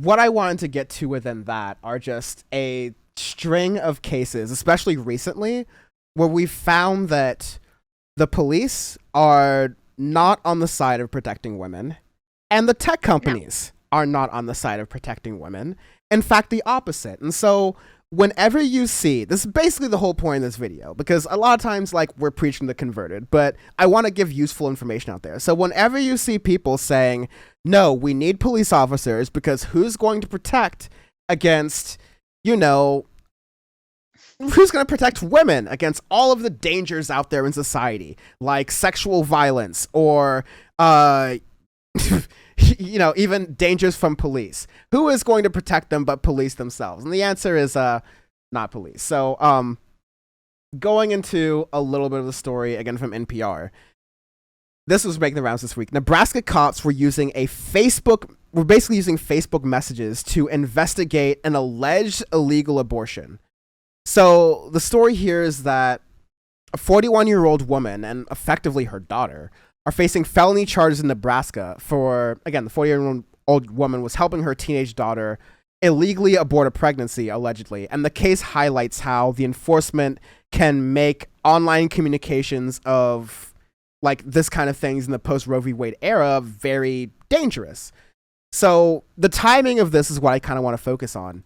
what I wanted to get to within that are just a string of cases, especially recently, where we found that the police are not on the side of protecting women, and the tech No. companies are not on the side of protecting women. In fact, the opposite. And so, whenever you see this, is basically the whole point of this video, because a lot of times, like, we're preaching the converted, but I want to give useful information out there. So, whenever you see people saying, no, we need police officers because who's going to protect against, you know, who's going to protect women against all of the dangers out there in society, like sexual violence or, you know, even dangers from police? Who is going to protect them but police themselves? And the answer is not police. So, going into a little bit of the story again from NPR. This was making the rounds this week. Nebraska cops were basically using Facebook messages to investigate an alleged illegal abortion. So the story here is that a 41-year-old woman and effectively her daughter are facing felony charges in Nebraska for, again, the 40-year-old woman was helping her teenage daughter illegally abort a pregnancy, allegedly. And the case highlights how the enforcement can make online communications of like this kind of things in the post Roe v. Wade era very dangerous. So the timing of this is what I kind of want to focus on.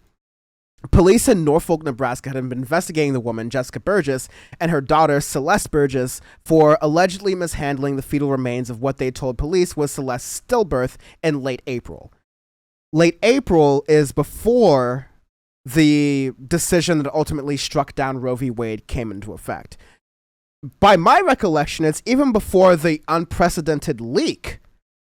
Police in Norfolk, Nebraska had been investigating the woman, Jessica Burgess, and her daughter, Celeste Burgess, for allegedly mishandling the fetal remains of what they told police was Celeste's stillbirth in late April. Late April is before the decision that ultimately struck down Roe v. Wade came into effect. By my recollection, it's even before the unprecedented leak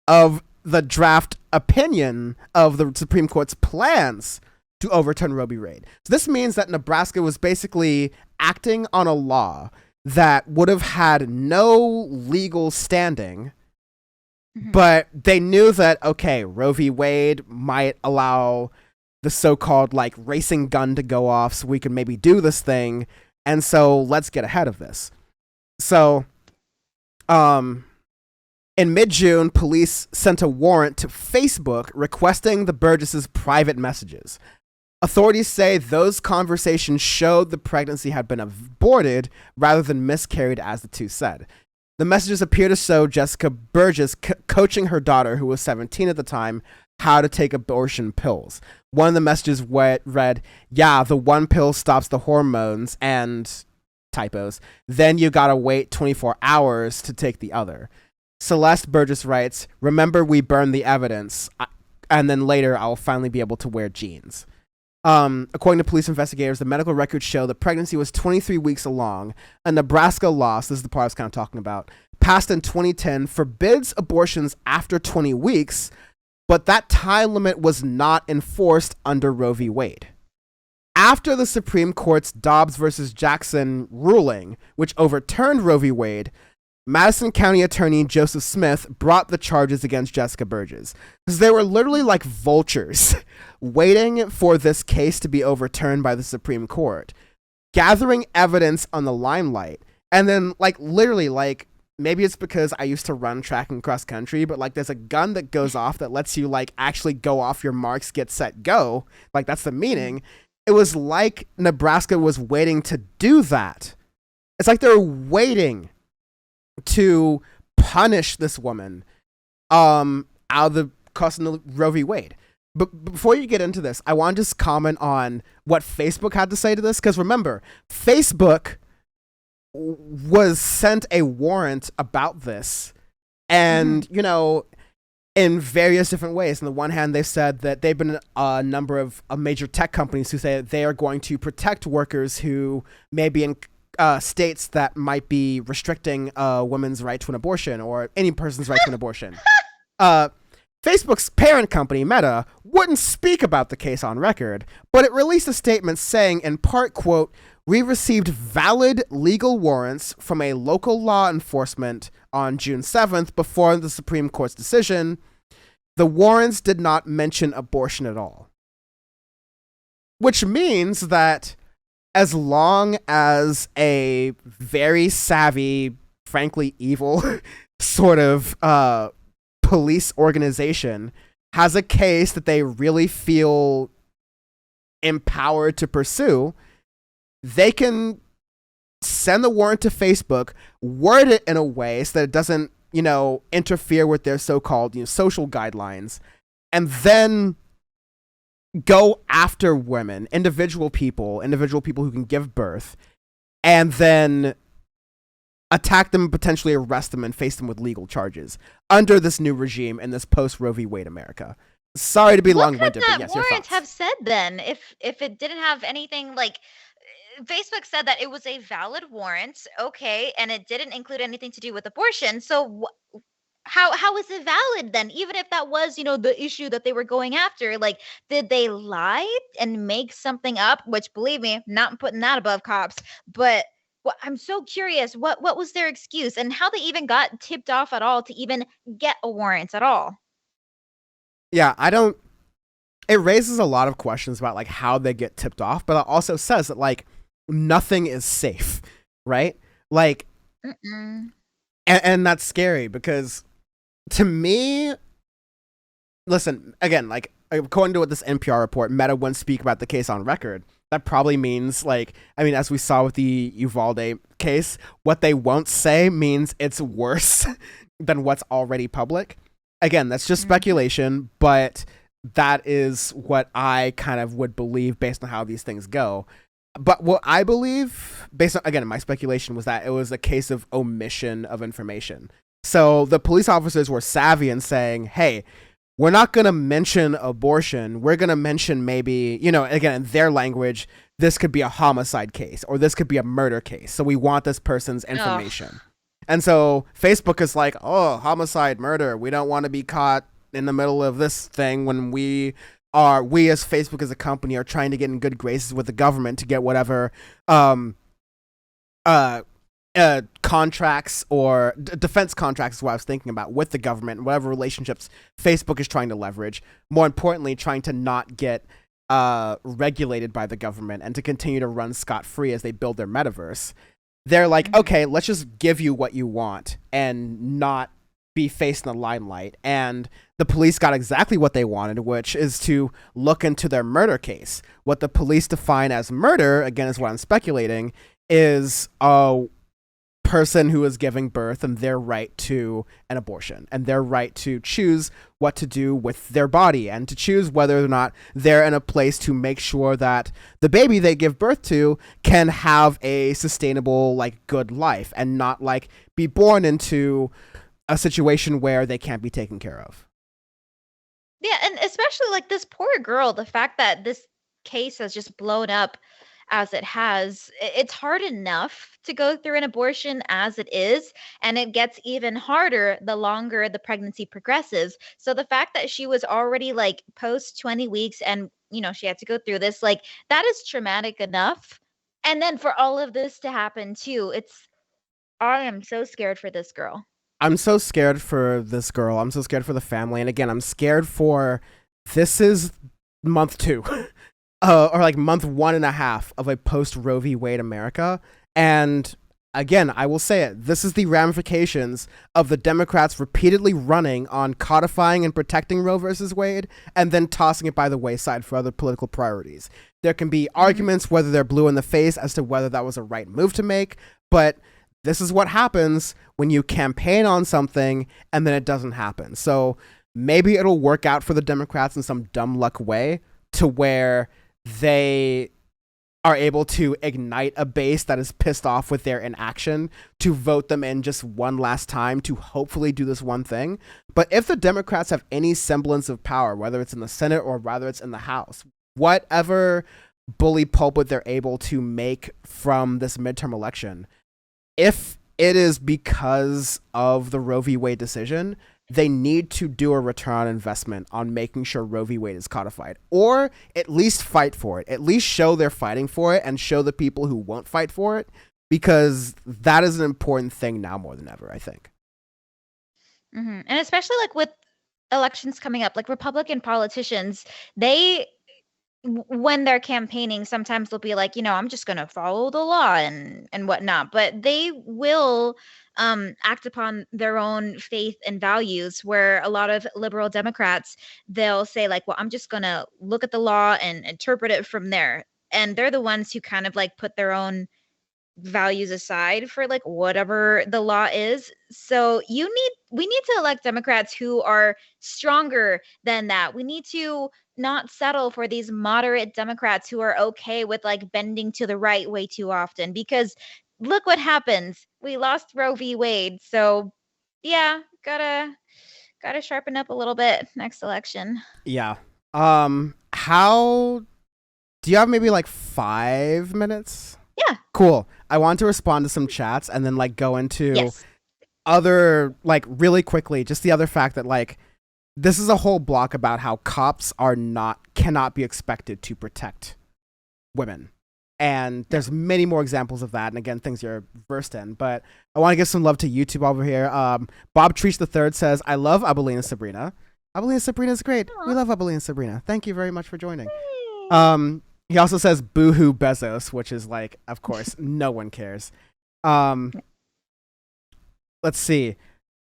of the draft opinion of the Supreme Court's plans to overturn Roe v. Wade. So this means that Nebraska was basically acting on a law that would have had no legal standing, but they knew that, okay, Roe v. Wade might allow the so-called like racing gun to go off so we can maybe do this thing, and so let's get ahead of this. So, in mid-June, police sent a warrant to Facebook requesting the Burgesses' private messages. Authorities say those conversations showed the pregnancy had been aborted rather than miscarried, as the two said. The messages appear to show Jessica Burgess coaching her daughter, who was 17 at the time, how to take abortion pills. One of the messages read, yeah, the one pill stops the hormones and typos. Then you gotta wait 24 hours to take the other. Celeste Burgess writes, remember we burned the evidence, and then later I'll finally be able to wear jeans. According to police investigators, the medical records show the pregnancy was 23 weeks along. A Nebraska law, this is the part I was kind of talking about, passed in 2010, forbids abortions after 20 weeks, but that time limit was not enforced under Roe v. Wade. After the Supreme Court's Dobbs versus Jackson ruling, which overturned Roe v. Wade, Madison County Attorney Joseph Smith brought the charges against Jessica Burgess. Because they were literally like vultures waiting for this case to be overturned by the Supreme Court, gathering evidence on the limelight. And then, like, literally, like, maybe it's because I used to run track and cross country, but like there's a gun that goes off that lets you like actually go off your marks, get set, go. Like that's the meaning. It was like Nebraska was waiting to do that. It's like they're waiting to punish this woman out of the custom of Roe v. Wade. But before you get into this, I want to just comment on what Facebook had to say to this. Because remember, Facebook was sent a warrant about this. And, you know, in various different ways. On the one hand, they said that they've been a number of major tech companies who say that they are going to protect workers who may be in states that might be restricting women's right to an abortion or any person's right to an abortion. Facebook's parent company, Meta, wouldn't speak about the case on record, but it released a statement saying, in part, quote, "We received valid legal warrants from a local law enforcement on June 7th before the Supreme Court's decision. The warrants did not mention abortion at all." Which means that as long as a very savvy, frankly evil sort of police organization has a case that they really feel empowered to pursue, they can send the warrant to Facebook, word it in a way so that it doesn't, interfere with their so-called, social guidelines, and then go after women, individual people who can give birth, and then attack them, potentially arrest them, and face them with legal charges under this new regime in this post Roe v. Wade America. Sorry to be What could long-winded, but that yes, your warrant thoughts. have said then if it didn't have anything like Facebook said that it was a valid warrant, okay, and it didn't include anything to do with abortion. So how is it valid then? Even if that was, the issue that they were going after, like, did they lie and make something up? Which, believe me, not putting that above cops, but I'm so curious. What was their excuse, and how they even got tipped off at all to even get a warrant at all? Yeah, I don't. It raises a lot of questions about like how they get tipped off, but it also says that like nothing is safe, right? Like, Mm-mm. and that's scary because to me, listen, again, like according to what this NPR report, Meta wouldn't speak about the case on record. That probably means like, I mean, as we saw with the Uvalde case, what they won't say means it's worse than what's already public. Again, that's just Mm-hmm. speculation, but that is what I kind of would believe based on how these things go. But what I believe, based on, again, my speculation, was that it was a case of omission of information. So the police officers were savvy in saying, hey, we're not going to mention abortion. We're going to mention maybe, again, in their language, this could be a homicide case or this could be a murder case. So we want this person's Oh, information. And so Facebook is like, oh, homicide, murder. We don't want to be caught in the middle of this thing when we as Facebook as a company are trying to get in good graces with the government to get whatever um uh contracts or defense contracts is what I was thinking about with the government and whatever relationships Facebook is trying to leverage. More importantly, trying to not get regulated by the government and to continue to run scot free as they build their metaverse. They're like, mhm. okay, let's just give you what you want and not be faced in the limelight. And the police got exactly what they wanted, which is to look into their murder case. What the police define as murder, again, is what I'm speculating, is a person who is giving birth and their right to an abortion and their right to choose what to do with their body and to choose whether or not they're in a place to make sure that the baby they give birth to can have a sustainable, like, good life and not like be born into a situation where they can't be taken care of. Yeah, and especially like this poor girl, the fact that this case has just blown up as it has, it's hard enough to go through an abortion as it is, and it gets even harder the longer the pregnancy progresses. So the fact that she was already like post 20 weeks and, she had to go through this, like, that is traumatic enough. And then for all of this to happen too, I am so scared for this girl. I'm so scared for this girl. I'm so scared for the family. And again, I'm scared for this is month two, or like month 1.5 of a post Roe v. Wade America. And again, I will say it. This is the ramifications of the Democrats repeatedly running on codifying and protecting Roe versus Wade and then tossing it by the wayside for other political priorities. There can be Mhm. arguments whether they're blue in the face as to whether that was a right move to make, but this is what happens when you campaign on something and then it doesn't happen. So maybe it'll work out for the Democrats in some dumb luck way to where they are able to ignite a base that is pissed off with their inaction to vote them in just one last time to hopefully do this one thing. But if the Democrats have any semblance of power, whether it's in the Senate or whether it's in the House, whatever bully pulpit they're able to make from this midterm election, if it is because of the Roe v. Wade decision, they need to do a return on investment on making sure Roe v. Wade is codified, or at least fight for it. At least show they're fighting for it and show the people who won't fight for it, because that is an important thing now more than ever, I think. And especially like with elections coming up, like Republican politicians, they when they're campaigning, sometimes they'll be like, I'm just going to follow the law and whatnot, but they will act upon their own faith and values. Where a lot of liberal Democrats, they'll say like, well, I'm just going to look at the law and interpret it from there. And they're the ones who kind of like put their own values aside for like whatever the law is. So we need to elect Democrats who are stronger than that. We need to not settle for these moderate Democrats who are okay with like bending to the right way too often, because look what happens. We lost Roe v. Wade. So yeah, gotta sharpen up a little bit next election. Yeah. How do you have maybe like 5 minutes? Yeah. Cool. I want to respond to some chats and then like go into Yes. other like really quickly, just the other fact that like this is a whole block about how cops cannot be expected to protect women. And there's many more examples of that, and again, things you're versed in. But I want to give some love to YouTube over here. Bob Treach the Third says, "I love Abelina Sabrina. Abelina Sabrina is great. Aw. We love Abelina Sabrina. Thank you very much for joining." Yay. He also says, "Boohoo Bezos," which is like, of course, no one cares. Um, let's see.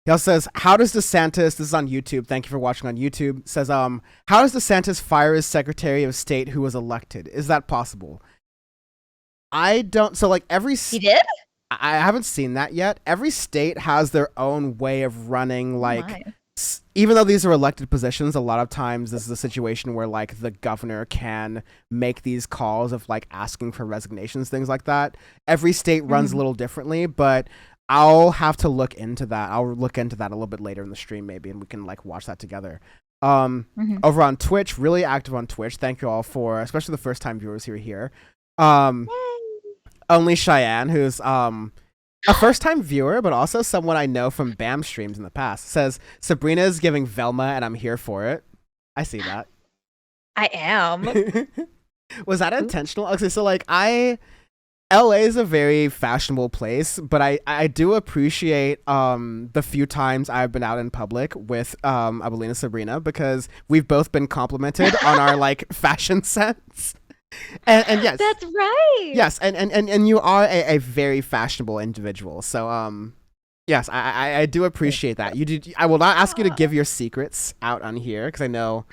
He also says, "How does DeSantis?" This is on YouTube. Thank you for watching on YouTube. Says, "How does DeSantis fire his Secretary of State who was elected? Is that possible?" I don't. So like He did? I haven't seen that yet. Every state has their own way of running. Oh Like, my. even though these are elected positions, a lot of times this is a situation where like the governor can make these calls of like asking for resignations, things like that. Every state runs a Mhm. little differently, but I'll have to look into that. I'll look into that a little bit later in the stream, maybe, and we can like watch that together. Mhm. Over on Twitch, really active on Twitch. Thank you all for, especially the first time viewers who are here. Um, Yay. Only Cheyenne, who's a first time viewer, but also someone I know from BAM streams in the past, says Sabrina is giving Velma, and I'm here for it. I see that. I am. Was that intentional? Okay, so like LA is a very fashionable place, but I do appreciate the few times I've been out in public with Abelina Sabrina, because we've both been complimented on our like fashion sense. And yes, That's right. yes, and you are a very fashionable individual. So yes, I do appreciate that. You did. I will not ask you to give your secrets out on here, because I know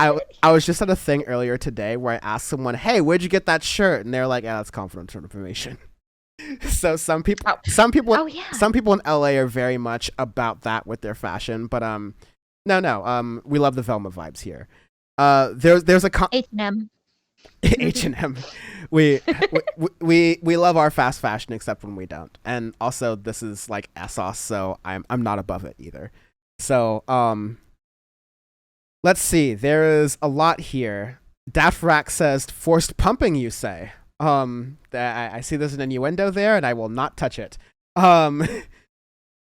I was just at a thing earlier today where I asked someone, "Hey, where'd you get that shirt?" And they're like, "Yeah, that's confidential information." So Oh yeah. some people in LA are very much about that with their fashion, but no, we love the Velma vibes here. There's a H&M. H&M. We love our fast fashion, except when we don't. And also, this is like ASOS, so I'm not above it either. So let's see. There is a lot here. Dafrak says, "Forced pumping, you say?" I see there's an innuendo there, and I will not touch it.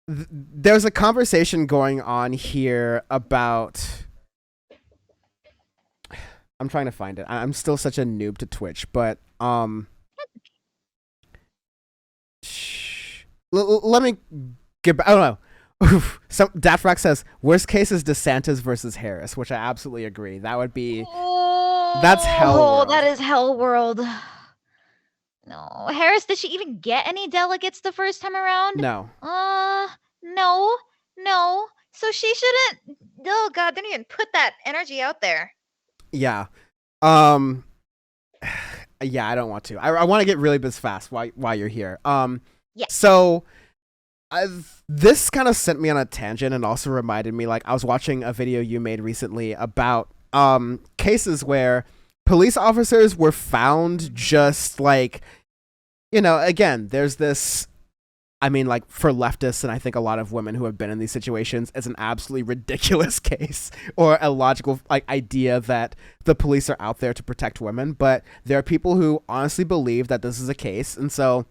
There's a conversation going on here about. I'm trying to find it. I'm still such a noob to Twitch, but let me get back. I don't know. Some Dafrak says worst case is DeSantis versus Harris, which I absolutely agree. That would be that's hell Oh, world. that is hell world. No. Harris, did she even get any delegates the first time around? No. No. No. So she shouldn't. Oh god, didn't even put that energy out there. Yeah. Yeah, I don't want to. I want to get really biz fast while you're here. Yeah. So this kind of sent me on a tangent, and also reminded me, like, I was watching a video you made recently about cases where police officers were found just like, again, there's this, I mean, like, for leftists, and I think a lot of women who have been in these situations, it's an absolutely ridiculous case or a logical like idea that the police are out there to protect women. But there are people who honestly believe that this is a case, and so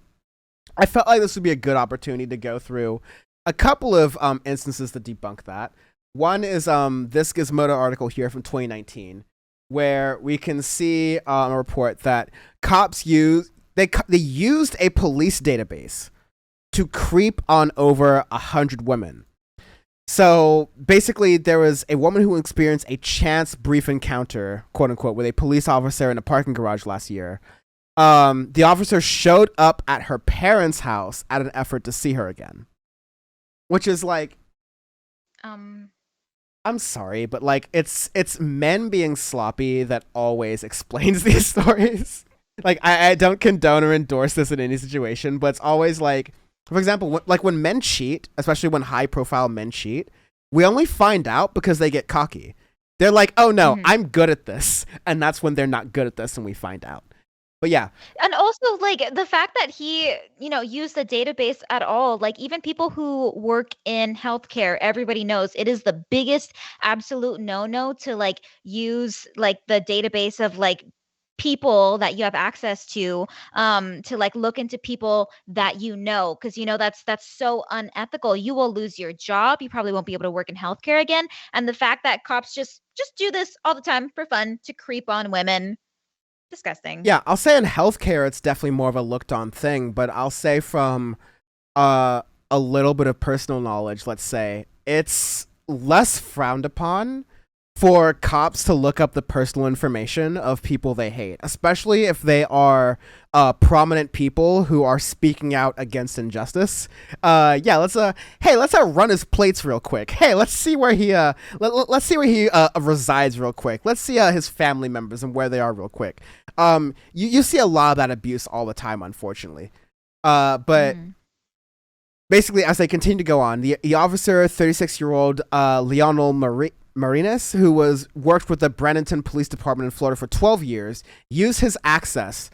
I felt like this would be a good opportunity to go through a couple of instances to debunk that. One is this Gizmodo article here from 2019, where we can see a report that cops used a police database to creep on over 100 women. So basically, there was a woman who experienced a chance brief encounter, quote unquote, with a police officer in a parking garage last year. The officer showed up at her parents' house at an effort to see her again, which is like, Um, I'm sorry, but like it's men being sloppy that always explains these stories. Like I don't condone or endorse this in any situation, but it's always like, for example, like when men cheat, especially when high profile men cheat, we only find out because they get cocky. They're like, oh no, mhm. I'm good at this, and that's when they're not good at this, and we find out. But yeah, And also, like, the fact that he, used the database at all, like, even people who work in healthcare, everybody knows it is the biggest absolute no-no to, like, use, like, the database of, like, people that you have access to like look into people that because that's so unethical. You will lose your job. You probably won't be able to work in healthcare again. And the fact that cops just do this all the time for fun to creep on women, disgusting. yeah, I'll say in healthcare it's definitely more of a looked on thing, but I'll say from uh a little bit of personal knowledge, let's say, it's less frowned upon for cops to look up the personal information of people they hate, especially if they are prominent people who are speaking out against injustice. Yeah, let's run his plates real quick. Hey, let's see where let's see where he resides real quick. Let's see his family members and where they are real quick. You see a lot of that abuse all the time, unfortunately. But Mm. basically, as they continue to go on, the officer, 36-year-old Lionel Marinas, who was worked with the Bradenton Police Department in Florida for 12 years, used his access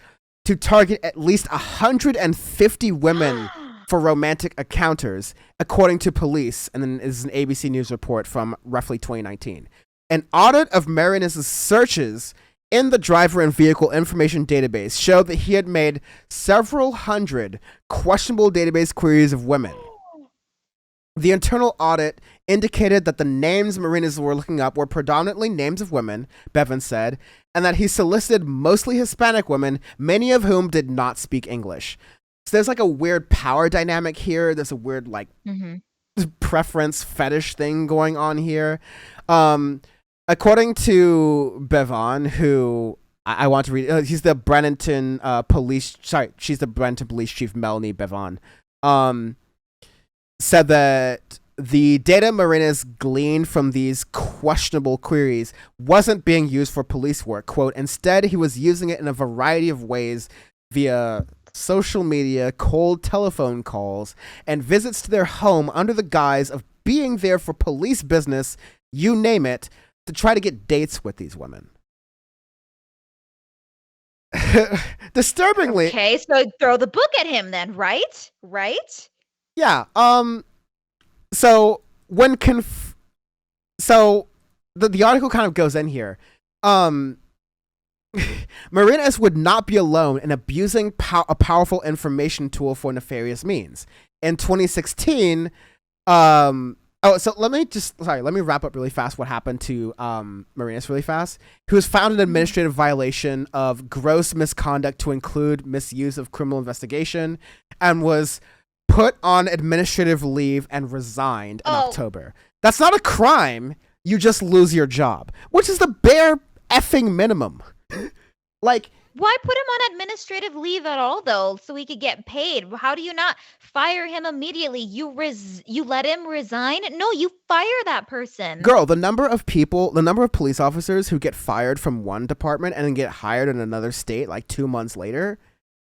to target at least 150 women for romantic encounters, according to police. And then this is an ABC News report from roughly 2019. An audit of Marinas' searches in the driver and vehicle information database showed that he had made several hundred questionable database queries of women. The internal audit indicated that the names Marinas were looking up were predominantly names of women, Bevan said, and that he solicited mostly Hispanic women, many of whom did not speak English. So there's like a weird power dynamic here. There's a weird like Mhm. preference fetish thing going on here. Um, According to Bevan, who I want to read, he's the Bradenton police. Sorry, she's the Bradenton police chief, Melanie Bevan. Um, Said that the data Marinas gleaned from these questionable queries wasn't being used for police work. Quote, instead, he was using it in a variety of ways via social media, cold telephone calls, and visits to their home under the guise of being there for police business, you name it, to try to get dates with these women. Disturbingly, Okay, so throw the book at him then, right? Right? yeah. So when so the article kind of goes in here. Um, Marinas would not be alone in abusing a powerful information tool for nefarious means. In 2016, so let me wrap up really fast what happened to Marinas really fast. He was found an Mhm. administrative violation of gross misconduct to include misuse of criminal investigation and was put on administrative leave and resigned in Oh, October. That's not a crime. You just lose your job, which is the bare effing minimum. Like, why put him on administrative leave at all though, so he could get paid? How do you not fire him immediately? You let him resign? No, you fire that person. girl, the number of police officers who get fired from one department and then get hired in another state like 2 months later,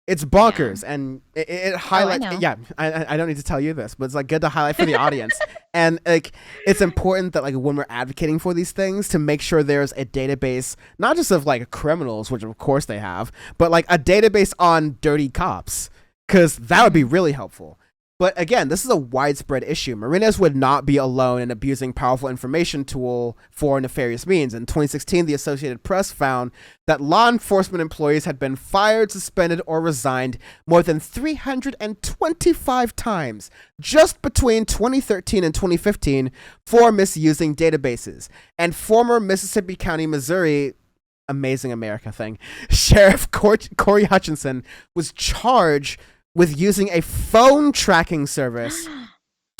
it's Yeah. bonkers, and it Oh, I highlights. know. Yeah, I don't need to tell you this, but it's like good to highlight for the audience, and like it's important that like when we're advocating for these things to make sure there's a database not just of like criminals, which of course they have, but like a database on dirty cops, because that would be Mhm. really helpful. But again, this is a widespread issue. Marinas would not be alone in abusing powerful information tool for nefarious means. In 2016, the Associated Press found that law enforcement employees had been fired, suspended, or resigned more than 325 times just between 2013 and 2015 for misusing databases. And former Mississippi County, Missouri, amazing America thing, Sheriff Corey Hutchinson was charged with using a phone tracking service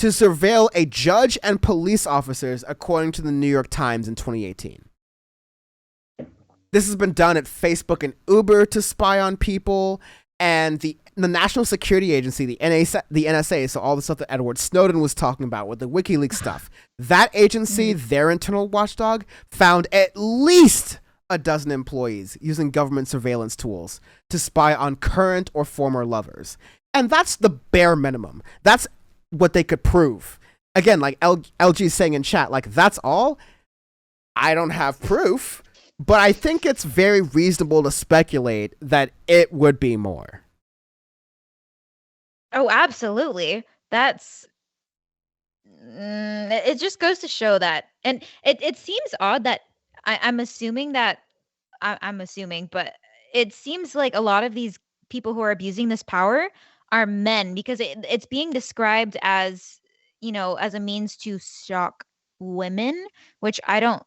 to surveil a judge and police officers, according to the New York Times in 2018. This has been done at Facebook and Uber to spy on people, and the National Security Agency, the NSA, so all the stuff that Edward Snowden was talking about with the WikiLeaks stuff, that agency, their internal watchdog, found at least a dozen employees using government surveillance tools to spy on current or former lovers. And that's the bare minimum. That's what they could prove. Again, like LG's saying in chat, like, that's all? I don't have proof. But I think it's very reasonable to speculate that it would be more. Oh, absolutely. That's it just goes to show that. And it seems odd that I'm assuming that I'm assuming, but it seems like a lot of these people who are abusing this power are men because it's being described as, as a means to shock women, which I don't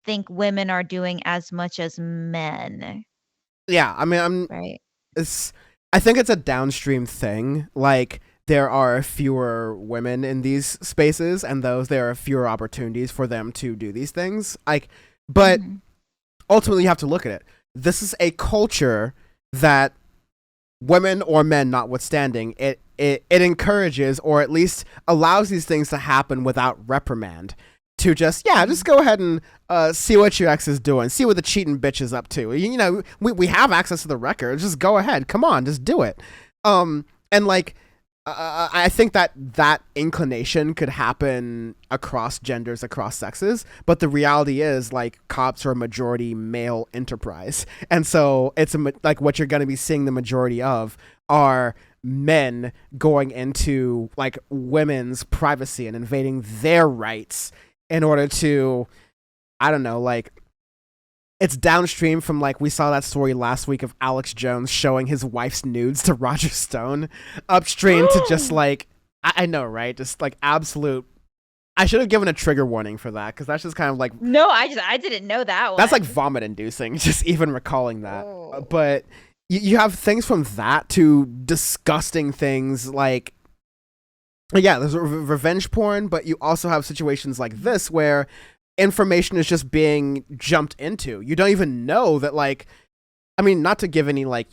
think women are doing as much as men. Yeah, I mean, Right. I think it's a downstream thing. Like, there are fewer women in these spaces, and there are fewer opportunities for them to do these things. But ultimately, you have to look at it. This is a culture that, women or men notwithstanding, it encourages or at least allows these things to happen without reprimand. To just go ahead and see what your ex is doing, see what the cheating bitch is up to. We have access to the records. Just go ahead, come on, just do it. And like, I think that inclination could happen across genders, across sexes. But the reality is, like, cops are a majority male enterprise, and so it's like what you're going to be seeing the majority of are men going into like women's privacy and invading their rights in order to, I don't know, like, it's downstream from, like, we saw that story last week of Alex Jones showing his wife's nudes to Roger Stone, upstream to just, like, I know, right? Just, like, absolute, I should have given a trigger warning for that, because that's just kind of, like... No, I didn't know that one. That's, like, vomit-inducing, just even recalling that. Oh. But you have things from that to disgusting things, like... Yeah, there's revenge porn, but you also have situations like this where information is just being jumped into. You don't even know that, like, I mean, not to give any, like,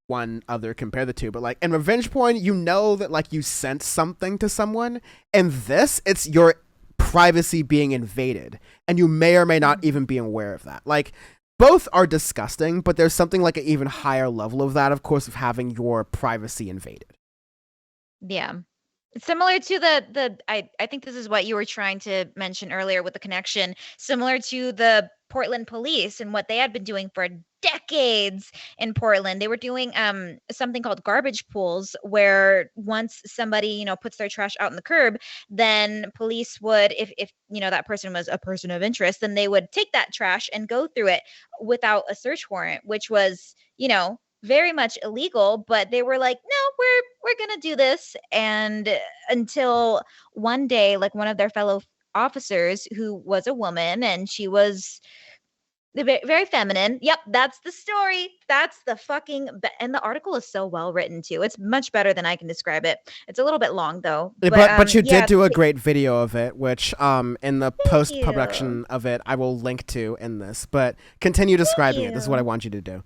one other compare the two, but like in revenge porn, you know that like you sent something to someone, and this, it's your privacy being invaded, and you may or may not even be aware of that. Like, both are disgusting, but there's something like an even higher level of that, of course, of having your privacy invaded. Yeah. Similar to the I think this is what you were trying to mention earlier with the connection, similar to the Portland police and what they had been doing for decades in Portland. They were doing something called garbage pools, where once somebody, puts their trash out on the curb, then police would, if that person was a person of interest, then they would take that trash and go through it without a search warrant, which was, very much illegal. But they were like, no, we're gonna do this. And until one day, like, one of their fellow officers, who was a woman, and she was very feminine. Yep, that's the story. That's the fucking and the article is so well written too. It's much better than I can describe it. It's a little bit long though. But you did do a great video of it, which in the post you. production of it, I will link to in this. But continue describing it. This is what I want you to do.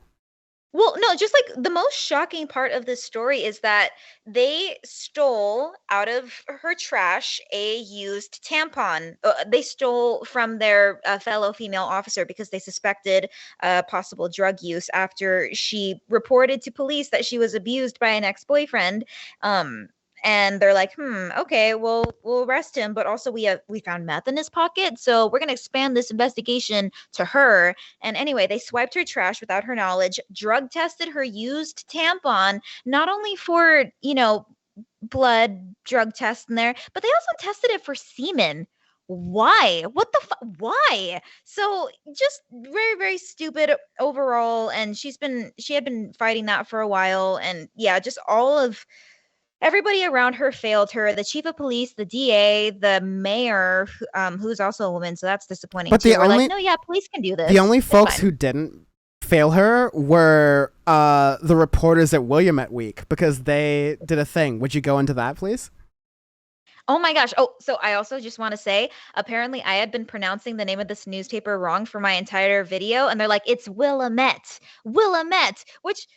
Well, no, just like the most shocking part of this story is that they stole out of her trash a used tampon. They stole from their fellow female officer because they suspected possible drug use after she reported to police that she was abused by an ex-boyfriend. And they're like, okay, we'll arrest him. But also we found meth in his pocket, so we're gonna expand this investigation to her. And anyway, they swiped her trash without her knowledge, drug tested her used tampon, not only for blood drug test in there, but they also tested it for semen. Why? What the why? So just very, very stupid overall. And she had been fighting that for a while. And yeah, just all of everybody around her failed her. The chief of police, the DA, the mayor, who's also a woman, so that's disappointing. But we're like, no, yeah, police can do this. The only folks who didn't fail her were the reporters at Willamette Week, because they did a thing. Would you go into that, please? Oh my gosh. Oh, so I also just want to say, apparently I had been pronouncing the name of this newspaper wrong for my entire video, and they're like, it's Willamette. Willamette, which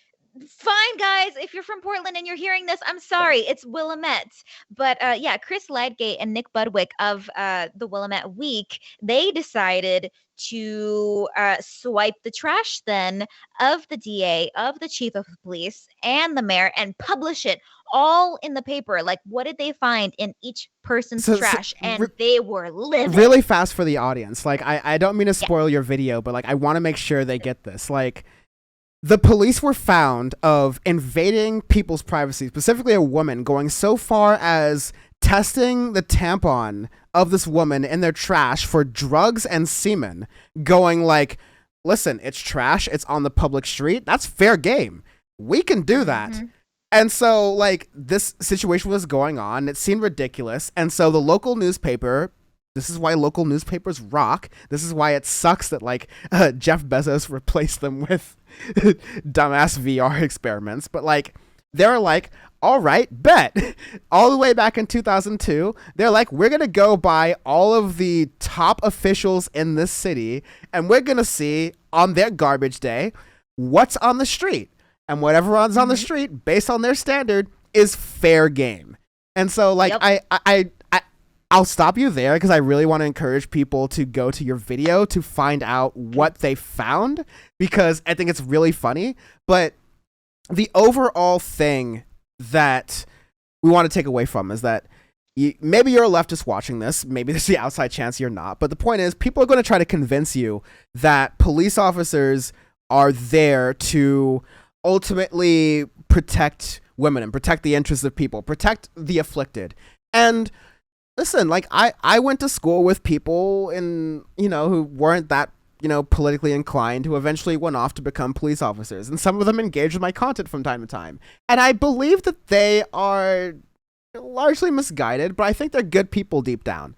fine guys, if you're from Portland and you're hearing this, I'm sorry, it's Willamette. But yeah, Chris Lydgate and Nick Budwick of the Willamette Week, they decided to swipe the trash then of the DA, of the chief of police, and the mayor, and publish it all in the paper. Like, what did they find in each person's So trash? And they were really livid. fast for the audience. Like, I don't mean to Yeah. spoil your video, but like, I want to make sure they get this. Like, the police were found of invading people's privacy, specifically a woman, going so far as testing the tampon of this woman in their trash for drugs and semen, going like, listen, it's trash, it's on the public street, that's fair game. We can do that. Mm-hmm. And so, like, this situation was going on. It seemed ridiculous. And so the local newspaper, this is why local newspapers rock. This is why it sucks that, like, Jeff Bezos replaced them with dumbass VR experiments. But, like, they're like, all right, bet. All the way back in 2002, they're like, we're going to go by all of the top officials in this city, and we're going to see on their garbage day what's on the street. And whatever's on the street, based on their standard, is fair game. And so, like, Yep. I'll stop you there because I really want to encourage people to go to your video to find out what they found, because I think it's really funny. But the overall thing that we want to take away from is that maybe you're a leftist watching this, maybe there's the outside chance you're not, but the point is people are going to try to convince you that police officers are there to ultimately protect women and protect the interests of people, protect the afflicted. And listen, like, I went to school with people who weren't that, politically inclined, who eventually went off to become police officers. And some of them engaged with my content from time to time. And I believe that they are largely misguided, but I think they're good people deep down.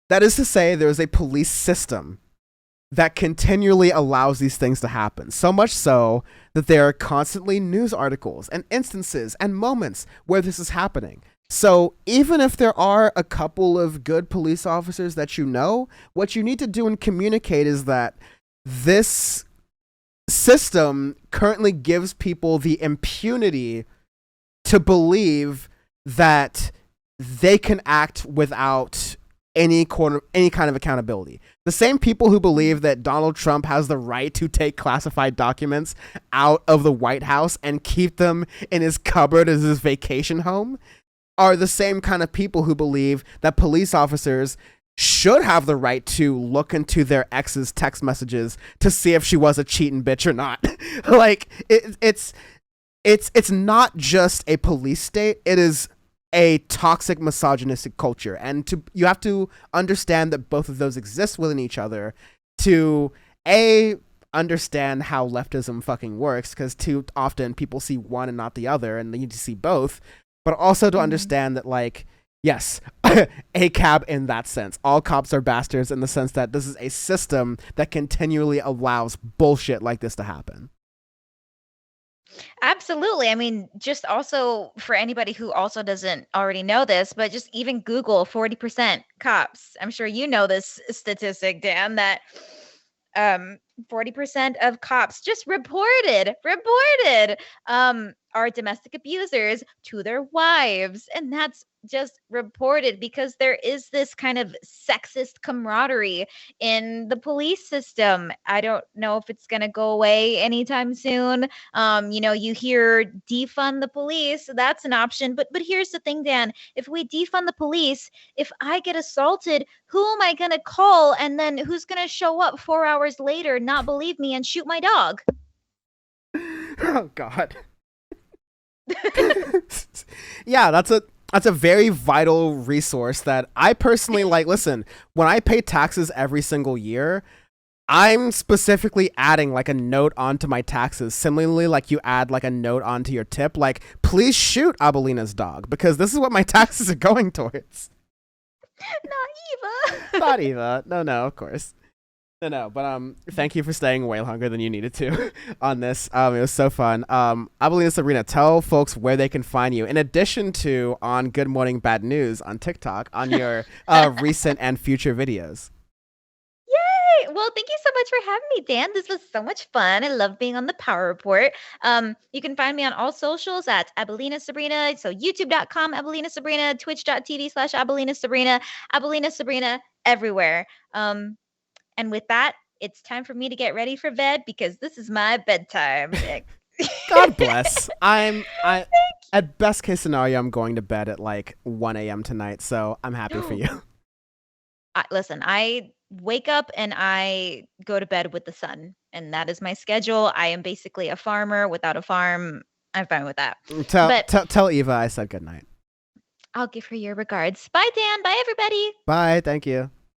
That is to say, there's a police system that continually allows these things to happen. So much so that there are constantly news articles and instances and moments where this is happening. So even if there are a couple of good police officers that what you need to do and communicate is that this system currently gives people the impunity to believe that they can act without any kind of accountability. The same people who believe that Donald Trump has the right to take classified documents out of the White House and keep them in his cupboard as his vacation home are the same kind of people who believe that police officers should have the right to look into their ex's text messages to see if she was a cheating bitch or not. Like, it's not just a police state, it is a toxic misogynistic culture, and you have to understand that both of those exist within each other to understand how leftism fucking works, because too often people see one and not the other, and they need to see both, but also to understand that, like, yes, a cab in that sense, all cops are bastards in the sense that this is a system that continually allows bullshit like this to happen. Absolutely. I mean, just also for anybody who also doesn't already know this, but just even Google 40% cops. I'm sure you know this statistic, Dan, that 40% of cops just reported are domestic abusers to their wives. And that's just reported because there is this kind of sexist camaraderie in the police system. I don't know if it's going to go away anytime soon. You hear defund the police, that's an option. But here's the thing, Dan, if we defund the police, if I get assaulted, who am I going to call? And then who's going to show up 4 hours later, not believe me, and shoot my dog? Oh God. Yeah, that's a very vital resource that I personally like. Listen, when I pay taxes every single year, I'm specifically adding like a note onto my taxes. Similarly, like you add like a note onto your tip, like, please shoot Abelina's dog, because this is what my taxes are going towards. Not Eva. Not Eva. No, of course. No, but thank you for staying way longer than you needed to on this. It was so fun. Abelina Sabrina, tell folks where they can find you. In addition to on Good Morning Bad News on TikTok, on your recent and future videos. Yay! Well, thank you so much for having me, Dan. This was so much fun. I love being on the Power Report. You can find me on all socials at Abelina Sabrina. So youtube.com, Abelina Sabrina, twitch.tv/Abelina Sabrina, Abelina Sabrina everywhere. And with that, it's time for me to get ready for bed because this is my bedtime. God bless. I at best case scenario, I'm going to bed at like 1 a.m. tonight, so I'm happy for you. Listen, I wake up and I go to bed with the sun, and that is my schedule. I am basically a farmer without a farm. I'm fine with that. But Tell Eva I said good night. I'll give her your regards. Bye, Dan. Bye, everybody. Bye. Thank you.